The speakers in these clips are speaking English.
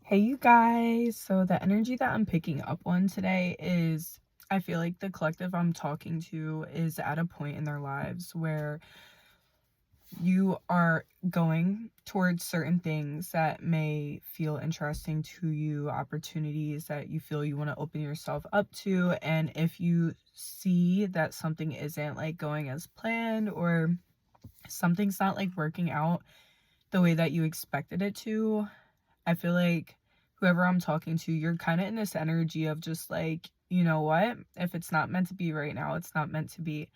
Hey you guys, so the energy that I'm picking up on today is I feel like the collective I'm talking to is at a point in their lives where you are going towards certain things that may feel interesting to you, opportunities that you feel you want to open yourself up to. And if you see that something isn't like going as planned or something's not like working out the way that you expected it to, I feel like whoever I'm talking to, you're kind of in this energy of just like, you know what? If it's not meant to be right now, it's not meant to be.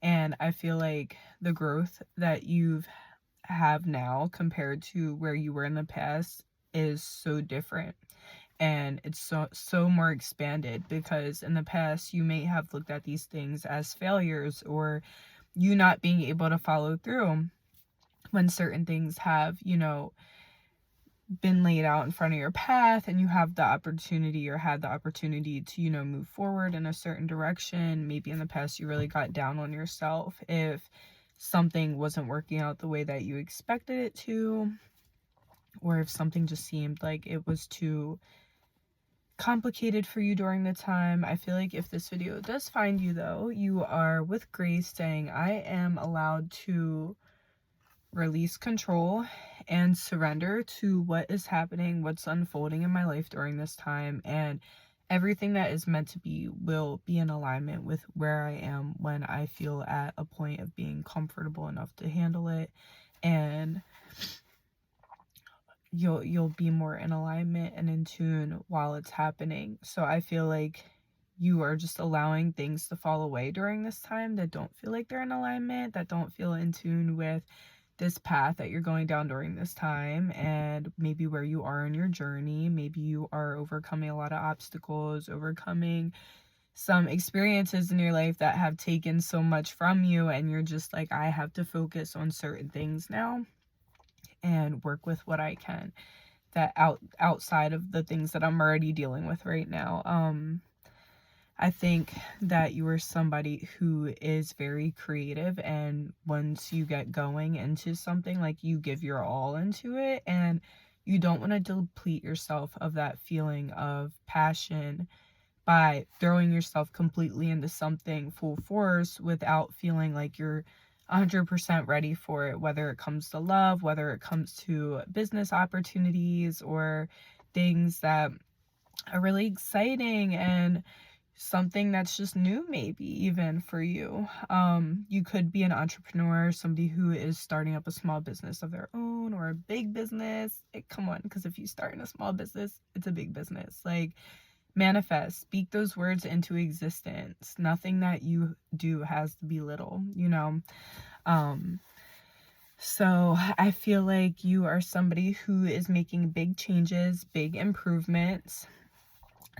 And I feel like the growth that you've have now compared to where you were in the past is so different. And it's so more expanded, because in the past you may have looked at these things as failures or you not being able to follow through when certain things have, been laid out in front of your path, and you have the opportunity or had the opportunity to, move forward in a certain direction. Maybe in the past you really got down on yourself if something wasn't working out the way that you expected it to, or if something just seemed like it was too complicated for you during the time. I feel like if this video does find you though, you are with grace saying, I am allowed to release control and surrender to what is happening, what's unfolding in my life during this time, and everything that is meant to be will be in alignment with where I am when I feel at a point of being comfortable enough to handle it. And you'll be more in alignment and in tune while it's happening. So I feel like you are just allowing things to fall away during this time that don't feel like they're in alignment, that don't feel in tune with this path that you're going down during this time, and maybe where you are in your journey. Maybe you are overcoming a lot of obstacles, overcoming some experiences in your life that have taken so much from you, and you're just like, I have to focus on certain things now and work with what I can, that outside of the things that I'm already dealing with right now. I think that you are somebody who is very creative, and once you get going into something, like, you give your all into it, and you don't want to deplete yourself of that feeling of passion by throwing yourself completely into something full force without feeling like you're 100% ready for it, whether it comes to love, whether it comes to business opportunities, or things that are really exciting and something that's just new, maybe even for you. You could be an entrepreneur, somebody who is starting up a small business of their own or a big business. Come on, because if you start in a small business, it's a big business. Like, manifest, speak those words into existence. Nothing that you do has to be little. Um, so I feel like you are somebody who is making big changes, big improvements,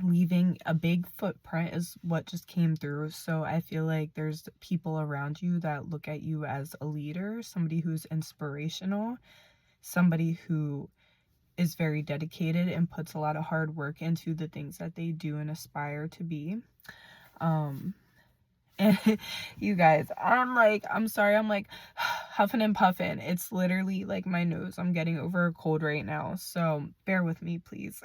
leaving a big footprint is what just came through. So I feel like there's people around you that look at you as a leader, somebody who's inspirational, somebody who is very dedicated and puts a lot of hard work into the things that they do and aspire to be. And you guys, I'm sorry, I'm like huffing and puffing. It's literally like my nose. I'm getting over a cold right now, so bear with me, please.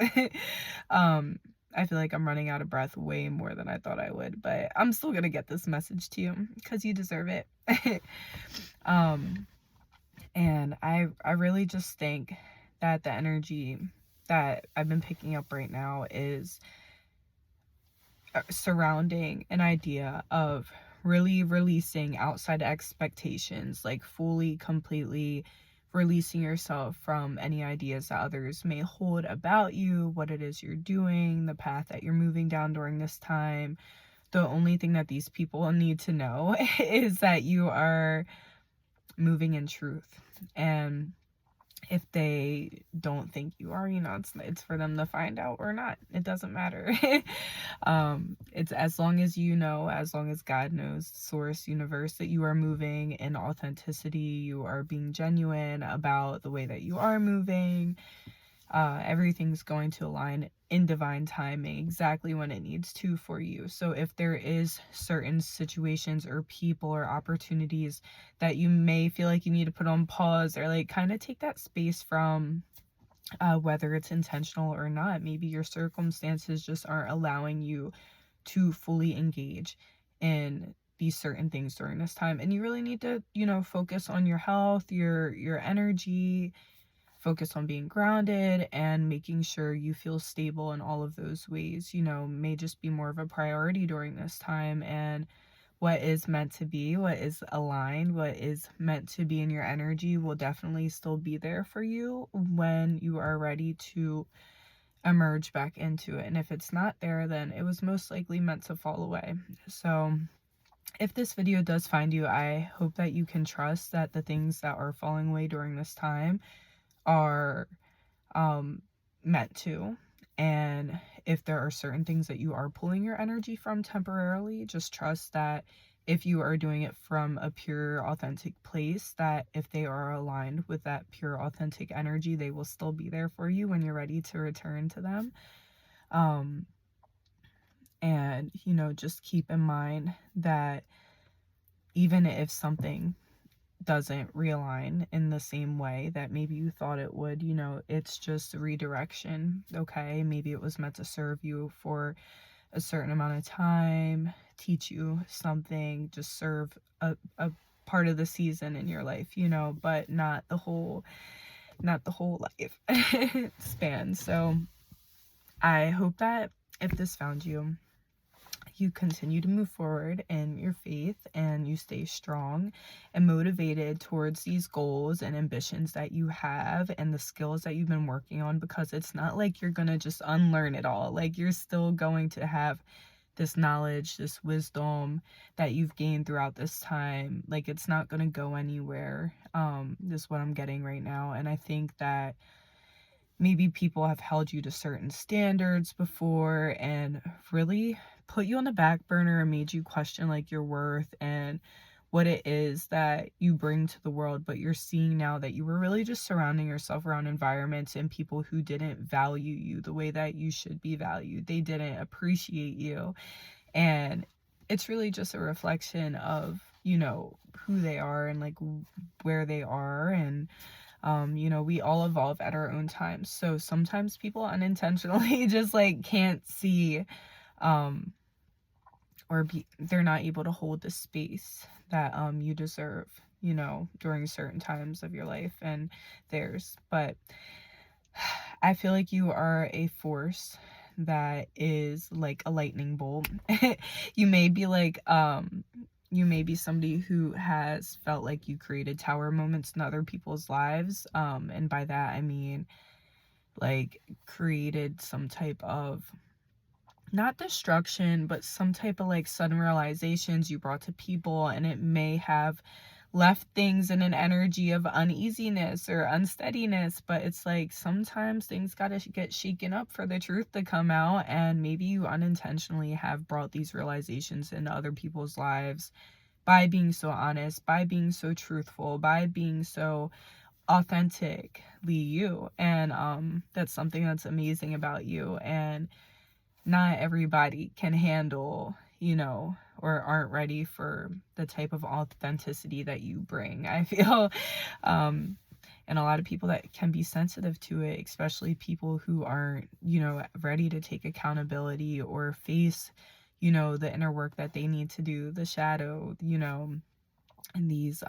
I feel like I'm running out of breath way more than I thought I would, but I'm still gonna get this message to you because you deserve it. And I really just think that the energy that I've been picking up right now is surrounding an idea of really releasing outside expectations, like fully, completely releasing yourself from any ideas that others may hold about you, what it is you're doing, the path that you're moving down during this time. The only thing that these people need to know is that you are moving in truth. And if they don't think you are, it's for them to find out or not. It doesn't matter. It's as long as as long as God knows, source, universe, that you are moving in authenticity, you are being genuine about the way that you are moving. Everything's going to align in divine timing exactly when it needs to for you. So if there is certain situations or people or opportunities that you may feel like you need to put on pause, or like kind of take that space from whether it's intentional or not. Maybe your circumstances just aren't allowing you to fully engage in these certain things during this time, and you really need to, focus on your health, your energy, focus on being grounded and making sure you feel stable in all of those ways, may just be more of a priority during this time. And what is meant to be, what is aligned, what is meant to be in your energy will definitely still be there for you when you are ready to emerge back into it. And if it's not there, then it was most likely meant to fall away. So if this video does find you, I hope that you can trust that the things that are falling away during this time are meant to. And if there are certain things that you are pulling your energy from temporarily, just trust that if you are doing it from a pure, authentic place, that if they are aligned with that pure, authentic energy, they will still be there for you when you're ready to return to them. And, just keep in mind that even if something doesn't realign in the same way that maybe you thought it would, it's just redirection, okay? Maybe it was meant to serve you for a certain amount of time, teach you something, just serve a part of the season in your life, but not the whole life span. So I hope that if this found you, you continue to move forward in your faith and you stay strong and motivated towards these goals and ambitions that you have and the skills that you've been working on, because it's not like you're gonna just unlearn it all. Like, you're still going to have this knowledge, this wisdom that you've gained throughout this time. Like, it's not gonna go anywhere. This is what I'm getting right now. And I think that maybe people have held you to certain standards before and really put you on the back burner and made you question like your worth and what it is that you bring to the world. But you're seeing now that you were really just surrounding yourself around environments and people who didn't value you the way that you should be valued. They didn't appreciate you. And it's really just a reflection of, who they are and like where they are. And we all evolve at our own times. So sometimes people unintentionally just like can't see, they're not able to hold the space that you deserve, during certain times of your life and theirs. But I feel like you are a force that is like a lightning bolt. You may be like, you may be somebody who has felt like you created tower moments in other people's lives. And by that, I mean, like, created some type of, not destruction, but some type of like sudden realizations you brought to people, and it may have left things in an energy of uneasiness or unsteadiness. But it's like sometimes things gotta get shaken up for the truth to come out, and maybe you unintentionally have brought these realizations into other people's lives by being so honest, by being so truthful, by being so authentically you. And that's something that's amazing about you. And not everybody can handle, or aren't ready for the type of authenticity that you bring, I feel. And a lot of people that can be sensitive to it, especially people who aren't, ready to take accountability or face, the inner work that they need to do, the shadow, and these,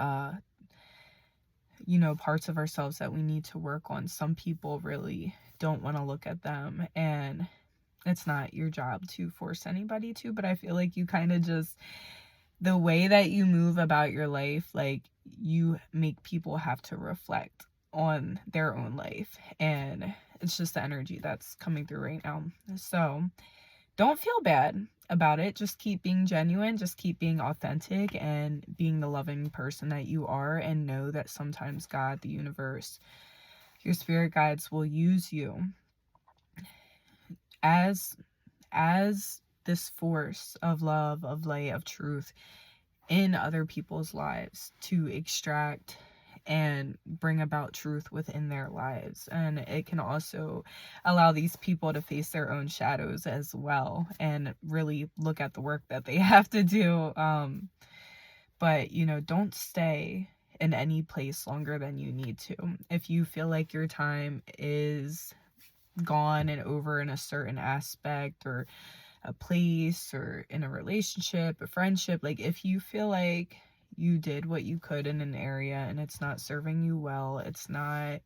parts of ourselves that we need to work on. Some people really don't want to look at them, and it's not your job to force anybody to, but I feel like you kind of just, the way that you move about your life, like, you make people have to reflect on their own life, and it's just the energy that's coming through right now. So don't feel bad about it. Just keep being genuine, just keep being authentic and being the loving person that you are, and know that sometimes God, the universe, your spirit guides will use you as this force of love, of light, of truth in other people's lives to extract and bring about truth within their lives. And it can also allow these people to face their own shadows as well and really look at the work that they have to do. But don't stay in any place longer than you need to. If you feel like your time is gone and over in a certain aspect or a place or in a relationship, a friendship, like if you feel like you did what you could in an area and it's not serving you well, it's not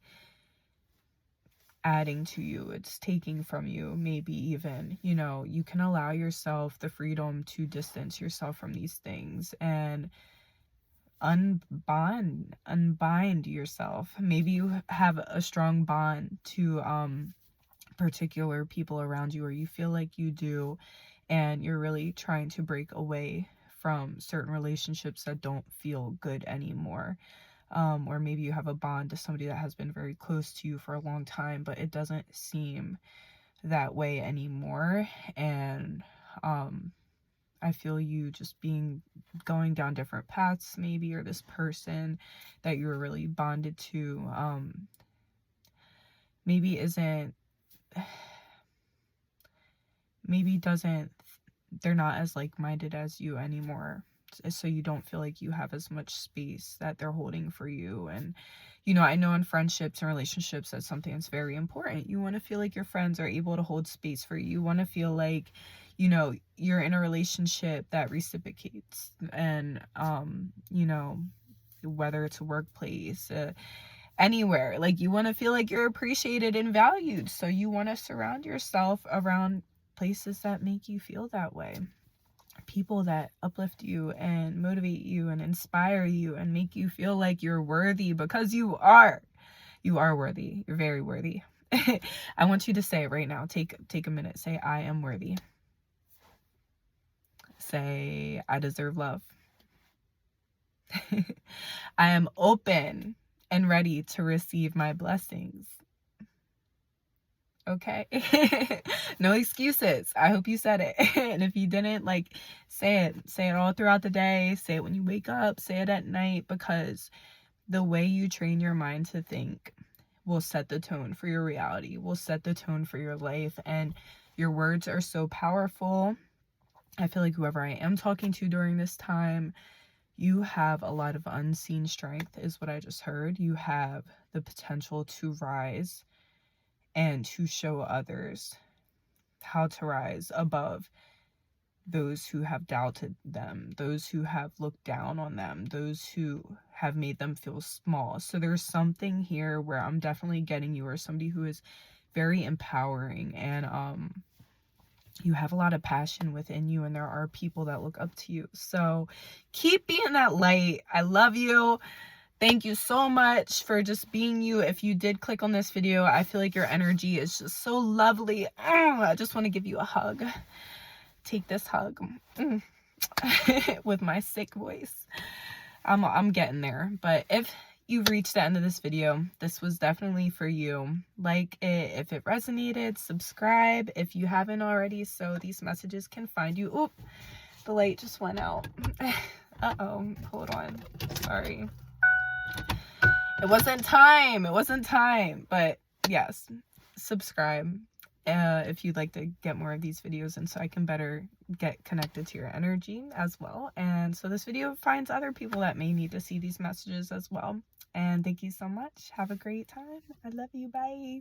adding to you, it's taking from you, maybe even, you know, you can allow yourself the freedom to distance yourself from these things and unbind yourself. Maybe you have a strong bond to particular people around you, or you feel like you do, and you're really trying to break away from certain relationships that don't feel good anymore. Or maybe you have a bond to somebody that has been very close to you for a long time, but it doesn't seem that way anymore. And I feel you just going down different paths, maybe, or this person that you were really bonded to maybe isn't, maybe doesn't, they're not as like-minded as you anymore, so you don't feel like you have as much space that they're holding for you. And you know, I know in friendships and relationships that's something that's very important. You want to feel like your friends are able to hold space for you. You want to feel like, you know, you're in a relationship that reciprocates. And you know, whether it's a workplace, anywhere, like you want to feel like you're appreciated and valued, so you want to surround yourself around places that make you feel that way, people that uplift you and motivate you and inspire you and make you feel like you're worthy, because you are worthy. You're very worthy. I want you to say it right now. Take a minute. Say, I am worthy. Say, I deserve love. I am open and ready to receive my blessings. Okay. No excuses. I hope you said it. And if you didn't, like, say it all throughout the day. Say it when you wake up, say it at night, because the way you train your mind to think will set the tone for your reality, will set the tone for your life. And your words are so powerful. I feel like whoever I am talking to during this time, you have a lot of unseen strength, is what I just heard. You have the potential to rise and to show others how to rise above those who have doubted them, those who have looked down on them, those who have made them feel small. So there's something here where I'm definitely getting you are somebody who is very empowering, and you have a lot of passion within you, and there are people that look up to you. So keep being that light. I love you. Thank you so much for just being you. If you did click on this video, I feel like your energy is just so lovely. I just want to give you a hug. Take this hug with my sick voice. I'm getting there. But if you've reached the end of this video, this was definitely for you. Like it if it resonated, subscribe if you haven't already, so these messages can find you. Oop, the light just went out. Uh-oh, hold on. Sorry. It wasn't time, but yes, subscribe if you'd like to get more of these videos, and so I can better get connected to your energy as well, and so this video finds other people that may need to see these messages as well. And thank you so much. Have a great time. I love you. Bye.